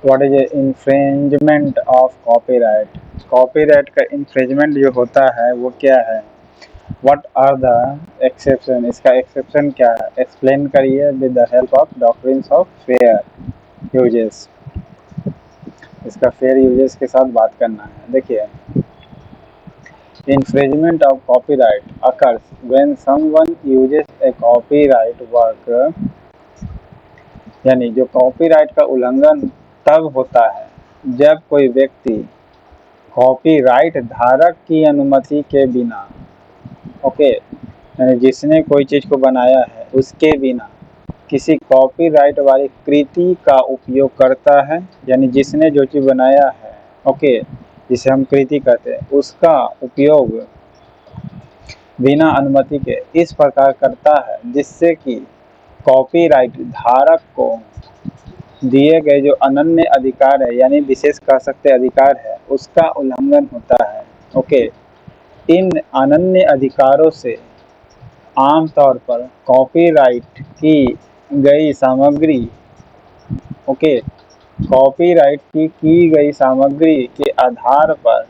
What is infringement of copyright. Copyright का infringement जो होता है वो क्या है? व्हाट आर द एक्सेप्शन, इसका एक्सेप्शन क्या है? एक्सप्लेन करिए with the help of doctrines of fair uses. इसका फेयर यूजेस के साथ बात करना है। देखिए, infringement of copyright occurs when someone uses a copyright work, यानी जो कॉपीराइट का उल्लंघन तब होता है जब कोई व्यक्ति कॉपीराइट धारक की अनुमति के बिना, ओके, यानी जिसने कोई चीज को बनाया है उसके बिना किसी कॉपीराइट वाली कृति का उपयोग करता है, यानी जिसने जो चीज बनाया है, ओके, जिसे हम कृति कहते हैं, उसका उपयोग बिना अनुमति के इस प्रकार करता है जिससे कि कॉपीराइट धारक को दिए गए जो अनन्य अधिकार है, यानी विशेष कह सकते अधिकार है, उसका उल्लंघन होता है। ओके, इन अनन्य अधिकारों से आमतौर पर कॉपीराइट की गई सामग्री, ओके, कॉपीराइट की गई सामग्री के आधार पर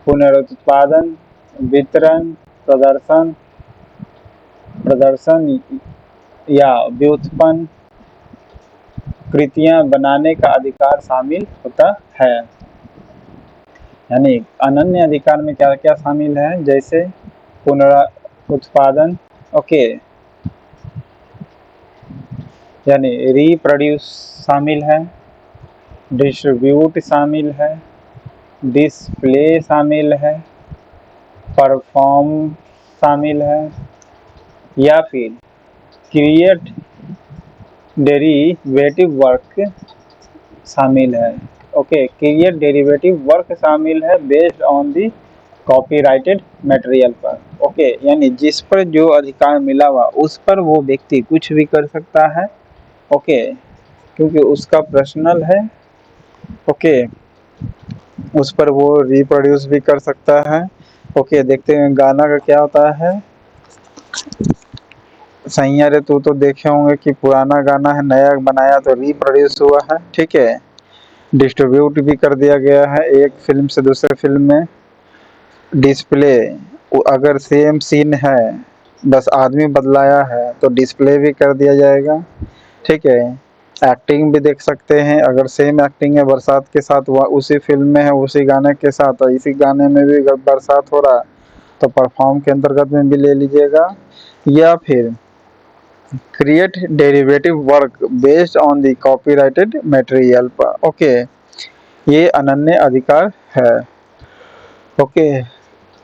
पुनरुत्पादन, वितरण, प्रदर्शन प्रदर्शन या व्युत्पन्न कृतियां बनाने का अधिकार शामिल होता है। यानी अनन्य अधिकार में क्या क्या शामिल है? जैसे पुनरुत्पादन, ओके, यानी रिप्रोड्यूस शामिल है, डिस्ट्रीब्यूट शामिल है, डिस्प्ले शामिल है, परफॉर्म शामिल है, या फिर क्रिएट डेरिवेटिव वर्क शामिल है। ओके, क्रिएट डेरिवेटिव वर्क शामिल है based on the copyrighted material पर। ओके, यानी जिस पर जो अधिकार मिला हुआ उस पर वो व्यक्ति कुछ भी कर सकता है। ओके, क्योंकि उसका पर्सनल है। ओके, उस पर वो रिप्रोड्यूस भी कर सकता है। ओके, देखते हैं गाना का क्या होता है। सैया रे तू तो देखे होंगे कि पुराना गाना है, नया बनाया तो रिप्रोड्यूस हुआ है, ठीक है, डिस्ट्रीब्यूट भी कर दिया गया है एक फिल्म से दूसरे फिल्म में। डिस्प्ले, अगर सेम सीन है बस आदमी बदलाया है तो डिस्प्ले भी कर दिया जाएगा, ठीक है। एक्टिंग भी देख सकते हैं, अगर सेम एक्टिंग है बरसात के साथ, वह उसी फिल्म में है उसी गाने के साथ, और इसी गाने में भी अगर बरसात हो रहा है तो परफॉर्म के अंतर्गत में भी ले लीजिएगा। या फिर create derivative work based on the copyrighted material पर। ओके, ये अनन्य अधिकार है। Okay,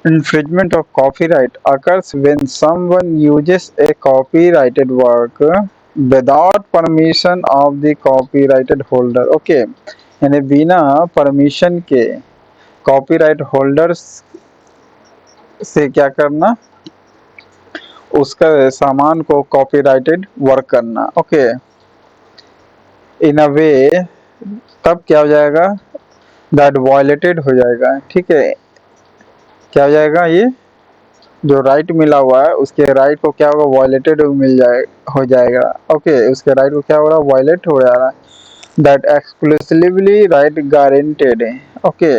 infringement of copyright occurs when someone uses a copyrighted work without permission of the copyrighted holder। Okay, यानी बिना परमिशन के कॉपीराइट होल्डर्स से क्या करना, उसका सामान को कॉपीराइटेड वर्क करना। ओके, इन अ वे तब क्या हो जाएगा, दैट वायलेटेड हो जाएगा, ठीक है। क्या हो जाएगा, ये जो राइट मिला हुआ है उसके राइट को क्या होगा, वायलेटेड हो जाएगा। ओके, उसके राइट को क्या हो रहा है, वायलेट हो रहा है। दैट एक्सक्लूसिवली राइट गारंटेड है। ओके,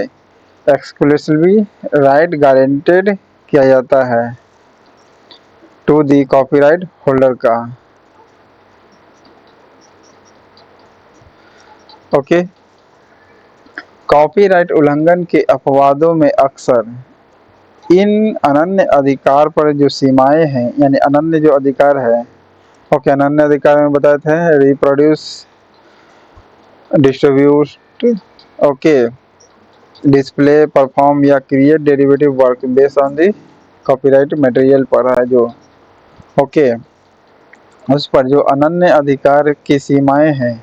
एक्सक्लूसिवली राइट गारंटेड किया जाता है टू दी कॉपीराइट होल्डर का। ओके, कॉपीराइट उल्लंघन के अपवादों में अक्सर इन अनन्य अधिकार पर जो सीमाएं हैं, यानी अनन्य जो अधिकार है, ओके, अनन्य अधिकार में बताए थे reproduce, distribute, okay, display, perform या create derivative work based on the copyright material पर है जो, ओके, उस पर जो अनन्य अधिकार की सीमाएं हैं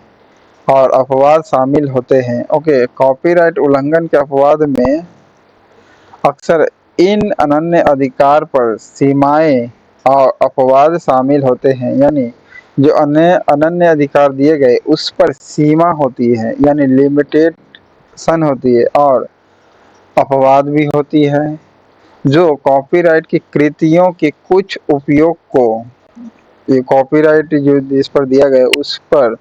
और अपवाद शामिल होते हैं। ओके, कॉपीराइट उल्लंघन के अपवाद में अक्सर इन अनन्य अधिकार पर सीमाएं और अपवाद शामिल होते हैं, यानी जो अन्य अनन्य अधिकार दिए गए उस पर सीमा होती है, यानी लिमिटेशन होती है, और अपवाद भी होती है जो कॉपीराइट की कृतियों के कुछ उपयोग को, ये कॉपीराइट जो इस पर दिया गया उस पर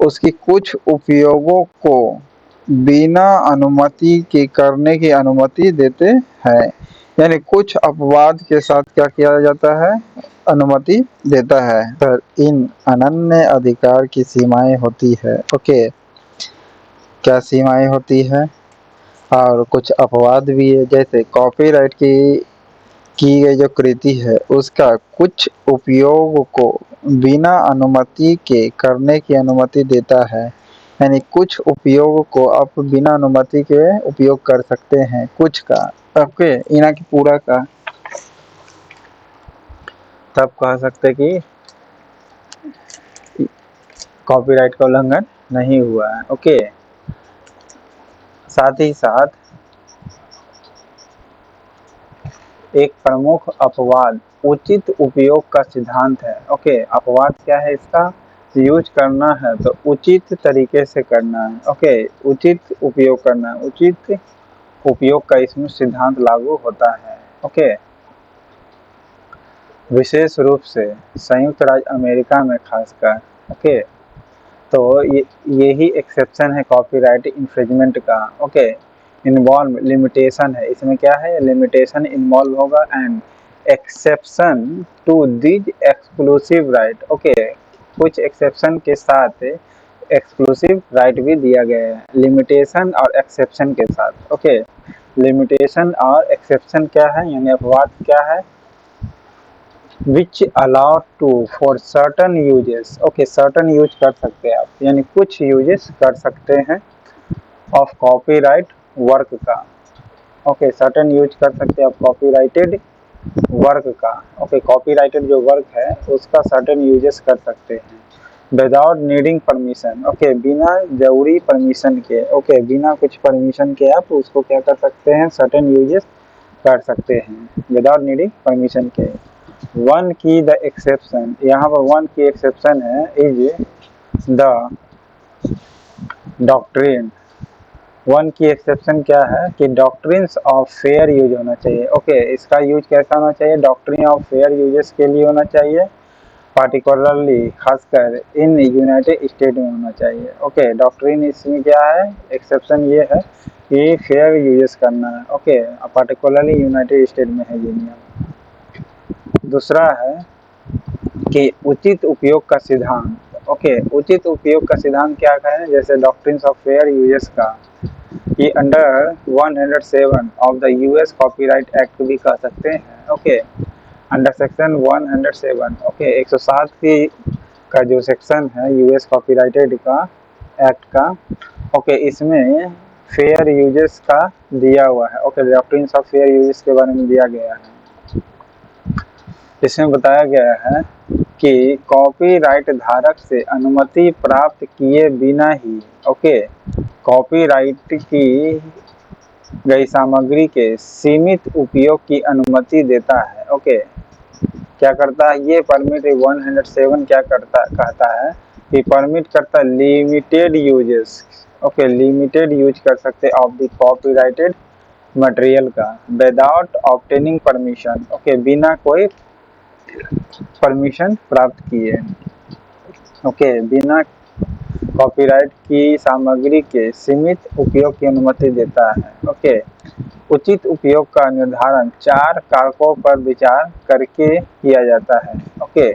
उसकी कुछ उपयोगों को बिना अनुमति के करने की अनुमति देते हैं। यानी कुछ अपवाद के साथ क्या किया जाता है, अनुमति देता है। पर इन अनन्य अधिकार की सीमाएं होती है। ओके, क्या सीमाएं होती है, और कुछ अपवाद भी है। जैसे कॉपीराइट की गई जो कृति है उसका कुछ उपयोग को बिना अनुमति के करने की अनुमति देता है। यानी कुछ उपयोग को आप बिना अनुमति के उपयोग कर सकते हैं, कुछ का। ओके, इना की पूरा का तब कह सकते कि कॉपीराइट का उल्लंघन नहीं हुआ है। ओके, साथ ही साथ एक प्रमुख अपवाद उचित उपयोग का सिद्धांत है। ओके, अपवाद क्या है इसका, यूज करना है तो उचित तरीके से करना है। ओके, उचित उपयोग करना है, उचित उपयोग का इसमें सिद्धांत लागू होता है। ओके, विशेष रूप से संयुक्त राज्य अमेरिका में खासकर। ओके, तो यही एक्सेप्शन है कॉपीराइट इन्फ्रिंजमेंट का। ओके, इन्वॉल्व लिमिटेशन है, इसमें क्या है, लिमिटेशन इन्वॉल्व होगा and exception to this exclusive right. Okay, कुछ एक्सेप्शन के साथ एक्सक्लूसिव राइट भी दिया गया है, लिमिटेशन और एक्सेप्शन के साथ। ओके, लिमिटेशन और एक्सेप्शन क्या है, यानी अपवाद क्या है, which allow to for certain uses. Okay, certain use कर सकते हैं आप, यानी कुछ यूजेस कर सकते हैं ऑफ कॉपीराइट वर्क का। ओके, सर्टन यूज कर सकते हैं आप कॉपीराइटेड वर्क का। ओके, कॉपीराइटेड जो वर्क है उसका सर्टन यूजेस कर सकते हैं विदाउट नीडिंग परमिशन। ओके, बिना जरूरी परमिशन के। ओके, बिना कुछ परमिशन के आप उसको क्या कर सकते हैं, सर्टन यूजेस कर सकते हैं विदाउट नीडिंग परमिशन के। वन की द एक्सेप्शन, यहाँ पर वन की एक्सेप्शन है, इज द डॉक्ट्रिन। वन की एक्सेप्शन क्या है कि डॉक्ट्रिन्स ऑफ फेयर यूज होना चाहिए। ओके, इसका यूज कैसा होना चाहिए, डॉक्ट्रिन ऑफ फेयर यूजेस के लिए होना चाहिए, पार्टिकुलरली खासकर इन यूनाइटेड स्टेट में होना चाहिए। ओके, डॉक्ट्रिन इसमें क्या है, एक्सेप्शन ये है कि फेयर यूजेस करना है। ओके, पार्टिकुलरली यूनाइटेड स्टेट में है ये नियम। दूसरा है कि उचित उपयोग का सिद्धांत। ओके, उचित उपयोग का सिद्धांत क्या है, जैसे डॉक्ट्रिन्स ऑफ फेयर यूजेस का, ये under 107 of the US copyright act भी कह सकते हैं। Okay, under section 107। ओके, 107 की का जो सेक्शन है यूएस कॉपीराइटेड का एक्ट का। ओके, इसमें फेयर यूजेस का दिया हुआ है। Okay, doctrines of fair uses के बारे में दिया गया है। इसमें बताया गया है कि कॉपीराइट धारक से अनुमति प्राप्त किए बिना ही, ओके, कॉपीराइट की गई सामग्री के सीमित उपयोग की अनुमति देता है। ओके, क्या करता है ये परमिट 107 क्या करता कहता है कि परमिट करता है limited uses. Okay, limited use कर सकते ऑफ द कॉपीराइटेड मटेरियल का विदाउट ऑब्टेनिंग परमिशन। ओके, बिना कोई परमिशन प्राप्त किए। ओके, बिना कॉपीराइट की सामग्री के सीमित उपयोग की अनुमति देता है। ओके, उचित उपयोग का निर्धारण 4 कारकों पर विचार करके किया जाता है। ओके,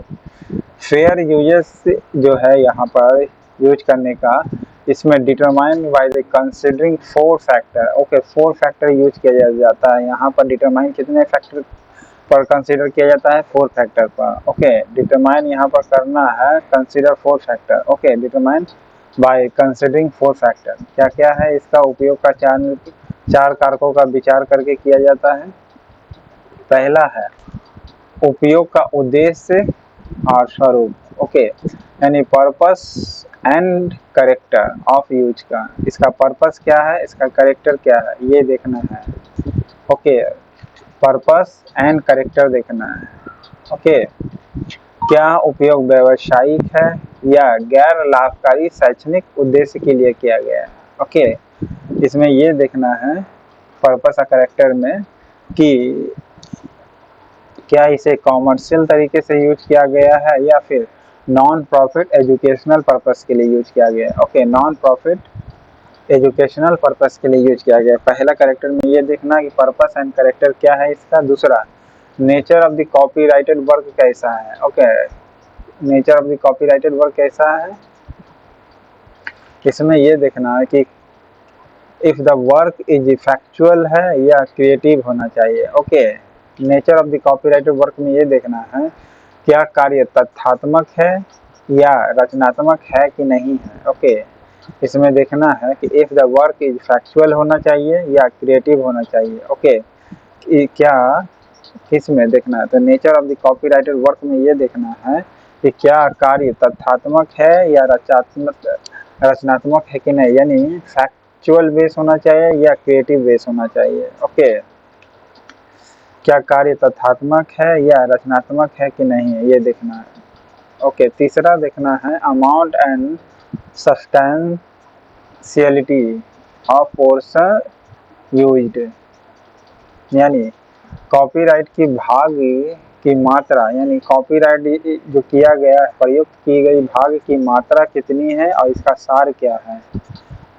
फेयर यूजेस जो है यहाँ पर यूज करने का, इसमें determine by the considering 4 factor. Okay, 4 factor use किया जाता है यहाँ पर। डिटरमाइन कितने फैक्टर पर कंसीडर किया जाता है, 4 फैक्टर पर। ओके, डिटरमाइन यहाँ पर करना है, consider 4 factor. Okay, determine by considering 4 factor, क्या क्या है इसका उपयोग का 4 कारकों का विचार करके किया जाता है। पहला है उपयोग का उद्देश्य और स्वरूप। ओके, यानी purpose and character of use का, इसका पर्पस क्या है, इसका कैरेक्टर क्या है, ये देखना है। ओके, पर्पस एंड कैरेक्टर देखना है। ओके, क्या उपयोग व्यावसायिक है या गैर लाभकारी शैक्षणिक उद्देश्य के लिए किया गया है। ओके, इसमें ये देखना है पर्पस और कैरेक्टर में कि क्या इसे कॉमर्शियल तरीके से यूज किया गया है या फिर नॉन प्रॉफिट एजुकेशनल पर्पस के लिए यूज किया गया है। Okay, non profit educational purpose के लिए यूज किया गया है। पहला कैरेक्टर में ये देखना कि पर्पस एंड कैरेक्टर क्या है इसका। दूसरा, nature of the copyrighted work कैसा है। Okay, nature of the copyrighted work कैसा है, इसमें ये देखना है कि if the work is effectual है या क्रिएटिव होना चाहिए। Okay, nature of the copyrighted work में ये देखना है क्या कार्य तथ्यात्मक है या रचनात्मक है कि नहीं है। ओके, इसमें देखना है कि if the work is factual होना चाहिए या क्रिएटिव होना चाहिए। ओके, क्या इसमें देखना है, तो nature of the copyrighted work में ये देखना है कि क्या कार्य तथ्यात्मक है या रचनात्मक है कि नहीं, यानी फैक्चुअल बेस होना चाहिए या क्रिएटिव बेस होना चाहिए। ओके, क्या कार्य तथ्यात्मक है या रचनात्मक है कि नहीं, ये देखना है। ओके, तीसरा देखना है amount and substantiality of portion used, यानी कॉपीराइट की भाग की मात्रा, यानी कॉपीराइट जो किया गया है, प्रयुक्त की गई भाग की मात्रा कितनी है और इसका सार क्या है।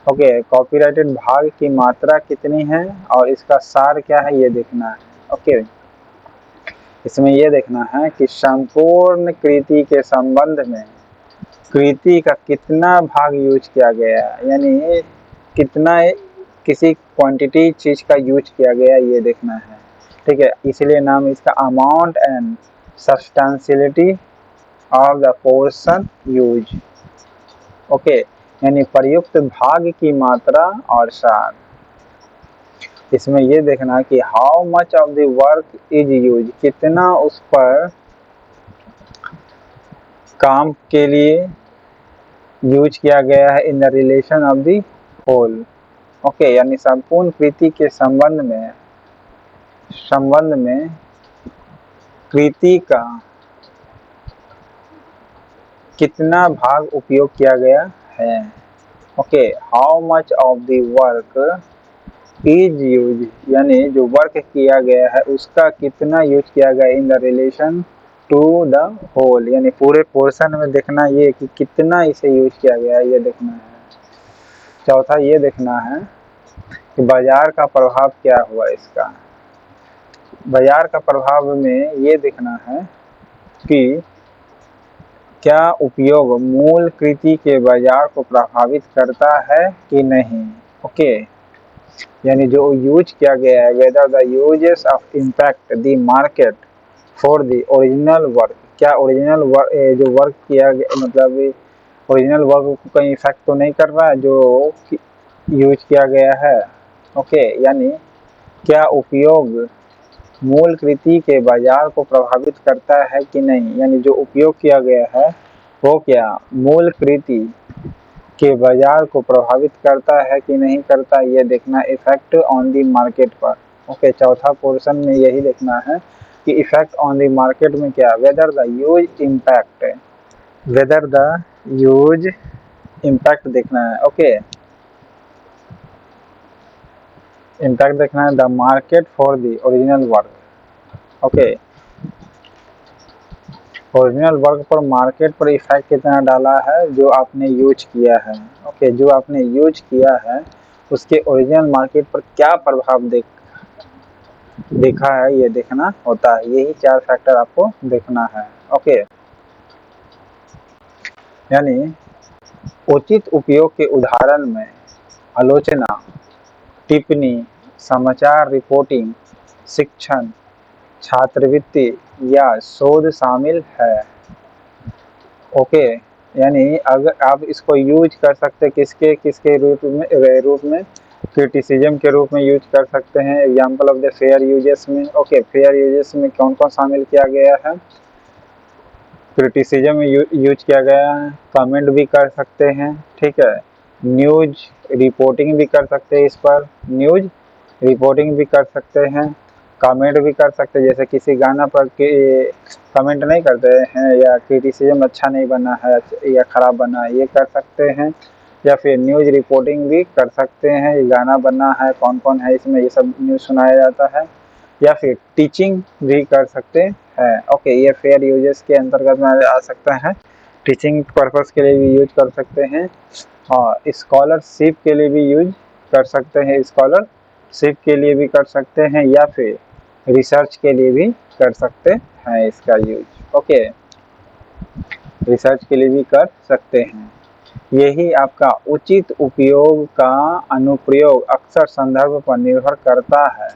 ओके, कॉपीराइटेड भाग की मात्रा कितनी है और इसका सार क्या है, ये देखना है। ओके, इसमें ये देखना है कि संपूर्ण कृति के संबंध में कृति का कितना भाग यूज किया गया है, यानी कितना किसी क्वांटिटी चीज का यूज किया गया, ये देखना है। ठीक है, इसलिए नाम इसका amount and substantiality of the portion use. Okay, यानी प्रयुक्त भाग की मात्रा और सार। इसमें ये देखना कि how much of the work is use, कितना उस पर काम के लिए यूज किया गया है in the relation of the whole. Okay, यानी संपूर्ण कृति के संबंध में कृति का कितना भाग उपयोग किया गया है। Okay, how much of the work is use, यानी जो वर्क किया गया है उसका कितना यूज किया गया in the relation to the whole, यानी पूरे पोर्शन में देखना ये कि कितना इसे यूज किया गया है, ये देखना है। चौथा ये देखना है कि बाजार का प्रभाव क्या हुआ इसका। बाजार का प्रभाव में ये देखना है कि क्या उपयोग मूल कृति के बाजार को प्रभावित करता है कि नहीं। ओके, यानी जो यूज किया गया है, whether the uses of impact the market for the original work, क्या ओरिजिनल जो वर्क किया गया, मतलब ओरिजिनल वर्क को कहीं इफेक्ट तो नहीं कर रहा है जो यूज किया गया है। ओके, यानी क्या उपयोग मूल कृति के बाजार को प्रभावित करता है कि नहीं, यानी जो उपयोग किया गया है वो क्या मूल कृति के बाजार को प्रभावित करता है कि नहीं करता, ये देखना इफेक्ट ऑन द मार्केट पर। ओके, चौथा पोर्शन में यही देखना है कि इफेक्ट ऑन द मार्केट में क्या, whether the use impact, whether the use impact देखना है। ओके, इम्पैक्ट देखना है the market for the original work. Okay, original work पर मार्केट पर इफेक्ट कितना डाला है जो आपने यूज किया है। ओके, जो आपने यूज किया है उसके ओरिजिनल मार्केट पर क्या प्रभाव देखा है, ये देखना होता है। यही चार फैक्टर आपको देखना है। ओके, यानी उचित उपयोग के उदाहरण में आलोचना, टिप्पणी, समाचार रिपोर्टिंग, शिक्षण, छात्रवृत्ति या शोध शामिल है। ओके, यानी अगर आप इसको यूज कर सकते किसके किसके रूप में क्रिटिसिज्म के रूप में यूज कर सकते हैं। Example of the fair uses में। ओके, फेयर यूजेस में कौन कौन शामिल किया गया है, क्रिटिसिज्म में यूज किया गया है, कमेंट भी कर सकते हैं। ठीक है, न्यूज रिपोर्टिंग भी कर सकते हैं, इस पर न्यूज रिपोर्टिंग भी कर सकते हैं, कमेंट भी कर सकते हैं। जैसे किसी गाना पर कमेंट नहीं करते हैं या क्रिटिसिज्म अच्छा नहीं बना है या खराब बना है, ये कर सकते हैं। या फिर न्यूज रिपोर्टिंग भी कर सकते हैं, ये गाना बना है, कौन कौन है इसमें, ये सब न्यूज़ सुनाया जाता है। या फिर टीचिंग भी कर सकते हैं। ओके, ये फेयर यूजेस के अंतर्गत में आ सकता है टीचिंग पर्पस के लिए भी यूज कर सकते हैं और स्कॉलरशिप के लिए भी यूज कर सकते हैं, स्कॉलरशिप के लिए भी कर सकते हैं या फिर रिसर्च के लिए भी कर सकते हैं इसका यूज। ओके, रिसर्च के लिए भी कर सकते हैं। यही आपका उचित उपयोग का अनुप्रयोग अक्सर संदर्भ पर निर्भर करता है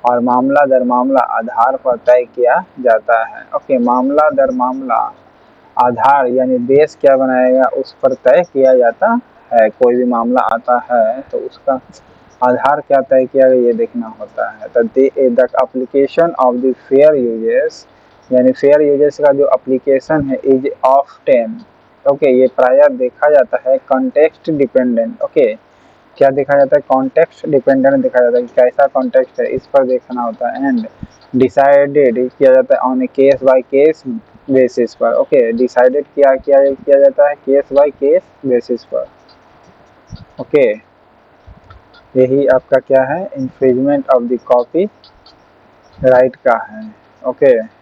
और मामला दर मामला आधार पर तय किया जाता है। ओके, मामला दर मामला आधार यानी बेस क्या बनाएगा उस पर तय किया जाता है। कोई भी मामला आता है तो उसका आधार क्या तय किया गया ये देखना होता है। तो the application of the fair uses यानी फेयर यूजेस का जो एप्लीकेशन है इज ऑफ्टन, ओके, ये प्रायः देखा जाता है कॉन्टेक्स्ट डिपेंडेंट। ओके, क्या देखा जाता है? कॉन्टेक्स्ट डिपेंडेंट देखा जाता है कि कैसा कॉन्टेक्स्ट है इस पर देखना होता है। एंड डिसाइडेड किया जाता है on A case by case basis पर। ओके, डिसाइडेड किया जाता है केस बाय केस बेसिस पर। ओके, यही आपका क्या है? Infringement of the copy right का है। ओके।